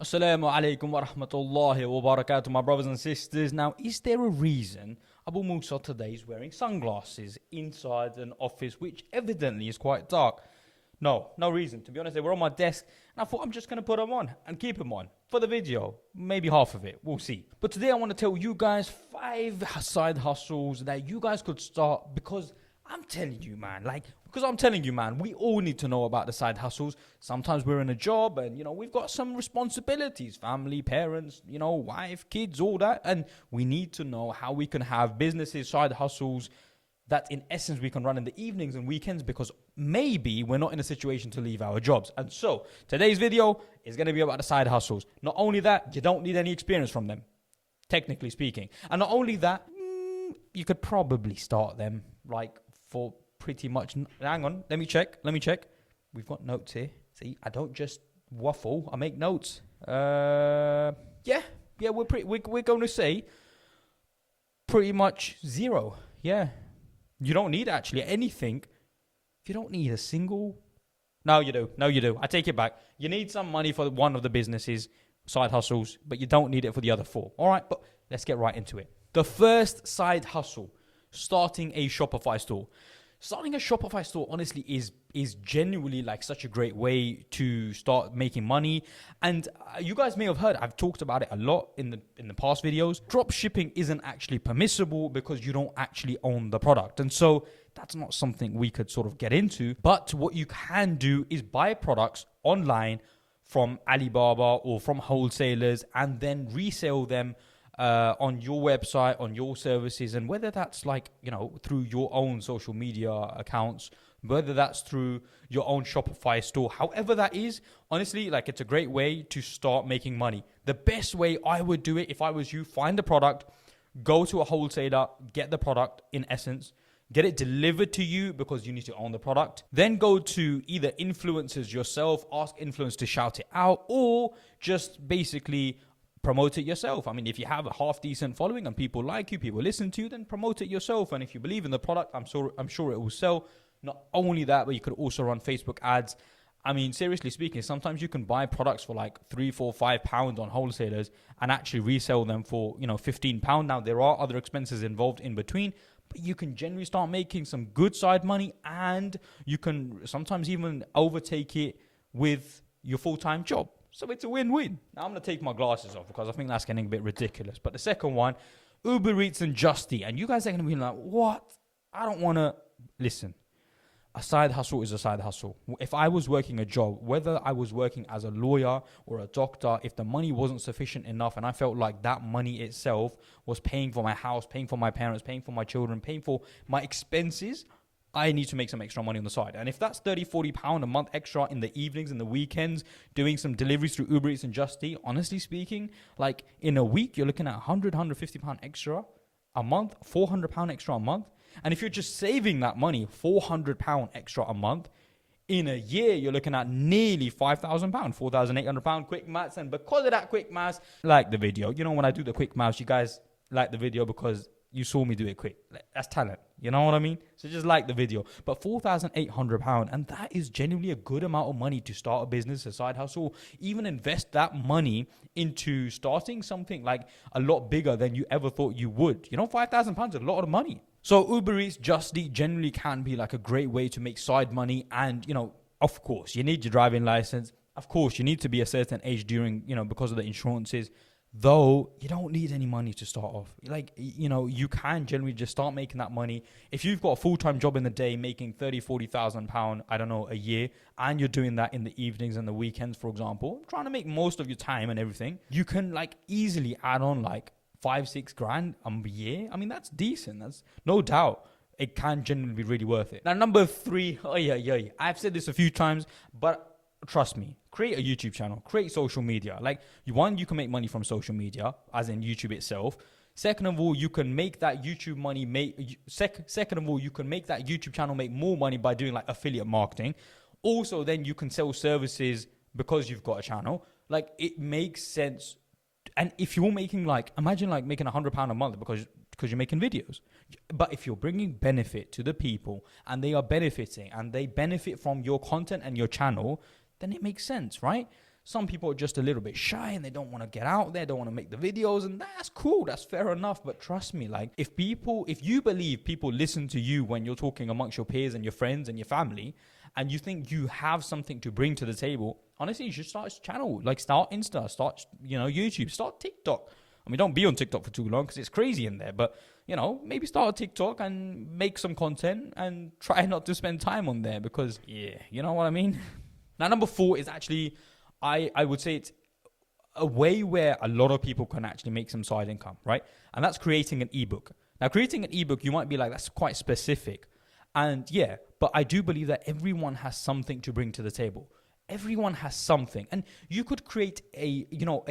Assalamu alaikum wa rahmatullahi wa barakatuh, my brothers and sisters. Now, is there a reason Abu Musa today is wearing sunglasses inside an office which evidently is quite dark? No reason. To be honest, they were on my desk and I thought I'm just going to put them on and keep them on for the video. Maybe half of it. We'll see. But today I want to tell you guys 5 side hustles that you guys could start because I'm telling you, man, we all need to know about the side hustles. Sometimes we're in a job and, we've got some responsibilities, family, parents, wife, kids, all that. And we need to know how we can have businesses, side hustles that in essence we can run in the evenings and weekends because maybe we're not in a situation to leave our jobs. And so today's video is going to be about the side hustles. Not only that, you don't need any experience from them, technically speaking. And not only that, you could probably start them for pretty much. Hang on, let me check. We've got notes here. See, I don't just waffle. I make notes. We're going to say pretty much zero. Yeah, you don't need actually anything. You don't need a single. No, you do. I take it back. You need some money for one of the businesses, side hustles, but you don't need it for the other 4. All right, but let's get right into it. The first side hustle. Starting a Shopify store. Starting a Shopify store, honestly, is genuinely such a great way to start making money. And you guys may have heard, I've talked about it a lot in the past videos. Drop shipping isn't actually permissible because you don't actually own the product. And so that's not something we could sort of get into. But what you can do is buy products online from Alibaba or from wholesalers and then resell them on your website, on your services, and whether that's through your own social media accounts, whether that's through your own Shopify store, however that is, honestly, it's a great way to start making money. The best way I would do it if I was you, find the product, go to a wholesaler, get the product in essence, get it delivered to you because you need to own the product. Then go to either influencers yourself, ask influencers to shout it out, or just basically promote it yourself. I mean, if you have a half decent following and people like you, people listen to you, then promote it yourself. And if you believe in the product, I'm sure it will sell. Not only that, but you could also run Facebook ads. I mean, seriously speaking, sometimes you can buy products for £3, £4, £5 on wholesalers and actually resell them for, £15. Now, there are other expenses involved in between, but you can generally start making some good side money and you can sometimes even overtake it with your full-time job. So it's a win-win. Now I'm going to take my glasses off because I think that's getting a bit ridiculous. But the second one, Uber Eats and Just Eat. And you guys are going to be like, what? I don't want to. Listen, a side hustle is a side hustle. If I was working a job, whether I was working as a lawyer or a doctor, if the money wasn't sufficient enough and I felt like that money itself was paying for my house, paying for my parents, paying for my children, paying for my expenses, I need to make some extra money on the side. And if that's £30, £40 a month extra in the evenings and the weekends, doing some deliveries through Uber Eats and Just Eat, honestly speaking, in a week, you're looking at £100, £150 extra a month, £400 extra a month. And if you're just saving that money, £400 extra a month, in a year, you're looking at nearly £5,000, £4,800, quick maths. And because of that quick maths, like the video. When I do the quick maths, you guys like the video because you saw me do it quick. That's talent. You know what I mean? So just like the video. But £4,800, and that is genuinely a good amount of money to start a business, a side hustle. Even invest that money into starting something a lot bigger than you ever thought you would. £5,000 is a lot of money. So Uber Eats, Just Eat generally can be a great way to make side money. And, of course, you need your driving license. Of course, you need to be a certain age during, because of the insurances. Though you don't need any money to start off. You can generally just start making that money. If you've got a full-time job in the day making £30,000, £40,000, a year, and you're doing that in the evenings and the weekends, for example, trying to make most of your time and everything, you can easily add on $5-6 grand a year. I mean, that's decent. That's no doubt. It can generally be really worth it. Now, number 3, I've said this a few times, but trust me, create a YouTube channel, create social media. One, you can make money from social media, as in YouTube itself. Second of all, you can make that YouTube money second of all, you can make that YouTube channel make more money by doing affiliate marketing. Also, then you can sell services because you've got a channel. It makes sense. And if you're making imagine making £100 a month because you're making videos. But if you're bringing benefit to the people and they are benefiting and they benefit from your content and your channel, then it makes sense, right? Some people are just a little bit shy and they don't want to get out there, don't want to make the videos, and that's cool, that's fair enough. But trust me, like if you believe people listen to you when you're talking amongst your peers and your friends and your family, and you think you have something to bring to the table, honestly, you should start a channel. Like start Insta, start YouTube, start TikTok. I mean, don't be on TikTok for too long because it's crazy in there. But maybe start a TikTok and make some content and try not to spend time on there because, yeah, you know what I mean? Now, number 4 is actually, I would say it's a way where a lot of people can actually make some side income, right? And that's creating an ebook. Now, creating an ebook, you might be like, that's quite specific. And yeah, but I do believe that everyone has something to bring to the table. Everyone has something. And you could create a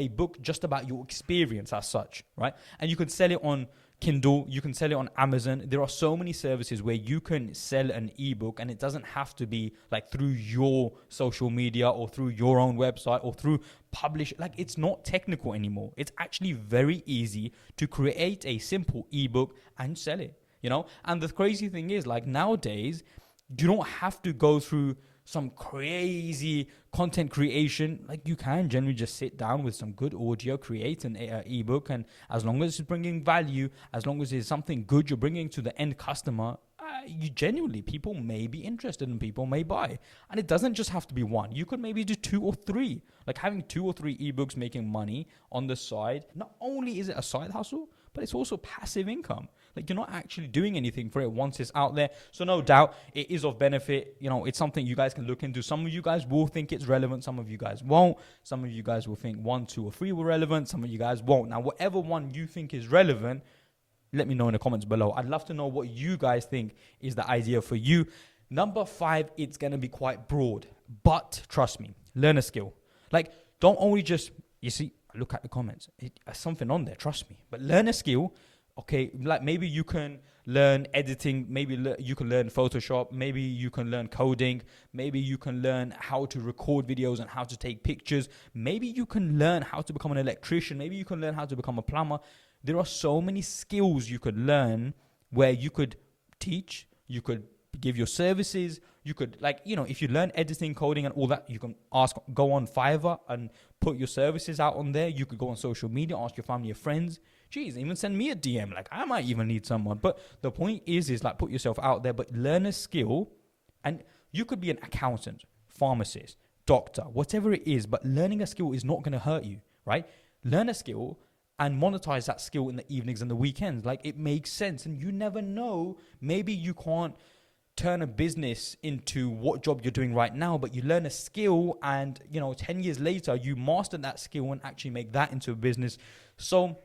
book just about your experience as such, right? And you could sell it on Kindle, you can sell it on Amazon. There are so many services where you can sell an ebook, and it doesn't have to be like through your social media or through your own website or through publish. Like it's not technical anymore. It's actually very easy to create a simple ebook and sell it, And the crazy thing is, like nowadays, you don't have to go through some crazy content creation. Like you can generally just sit down with some good audio, create an ebook, and as long as it's bringing value, as long as it's something good you're bringing to the end customer, people may be interested and people may buy. And it doesn't just have to be one. You could maybe do 2 or 3. Like having 2 or 3 ebooks making money on the side. Not only is it a side hustle, but it's also passive income. Like you're not actually doing anything for it once it's out there. So no doubt it is of benefit. It's something you guys can look into. Some of you guys will think it's relevant. Some of you guys won't. Some of you guys will think 1, 2, or 3 were relevant. Some of you guys won't. Now, whatever one you think is relevant, let me know in the comments below. I'd love to know what you guys think is the idea for you. Number 5, it's going to be quite broad. But trust me, learn a skill. Like don't only just, look at the comments. There's something on there, trust me. But learn a skill. Okay, like maybe you can learn editing, maybe you can learn Photoshop, maybe you can learn coding, maybe you can learn how to record videos and how to take pictures, maybe you can learn how to become an electrician, maybe you can learn how to become a plumber. There are so many skills you could learn where you could teach, you could give your services, you could if you learn editing, coding and all that, you can go on Fiverr and put your services out on there. You could go on social media, ask your family, your friends. Jeez, even send me a DM. Like I might even need someone. But the point is like put yourself out there, but learn a skill. And you could be an accountant, pharmacist, doctor, whatever it is. But learning a skill is not going to hurt you, right? Learn a skill and monetize that skill in the evenings and the weekends. Like it makes sense. And you never know. Maybe you can't turn a business into what job you're doing right now, but you learn a skill and 10 years later you master that skill and actually make that into a business. So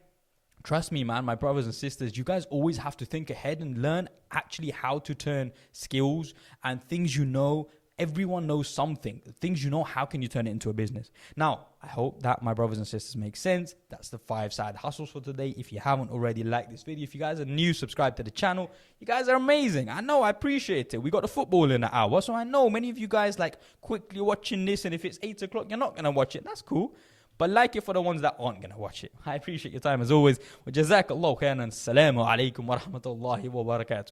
trust me, man, my brothers and sisters, you guys always have to think ahead and learn actually how to turn skills and things everyone knows something. Things how can you turn it into a business? Now, I hope that my brothers and sisters make sense. That's the 5 side hustles for today. If you haven't already, like this video. If you guys are new, subscribe to the channel. You guys are amazing. I know, I appreciate it. We got the football in an hour, so I know many of you guys quickly watching this, and if it's 8 o'clock, you're not going to watch it. That's cool. But like it for the ones that aren't going to watch it. I appreciate your time as always. Wa jazakallahu khairan. Assalamu alaikum wa rahmatullahi wa barakatuh.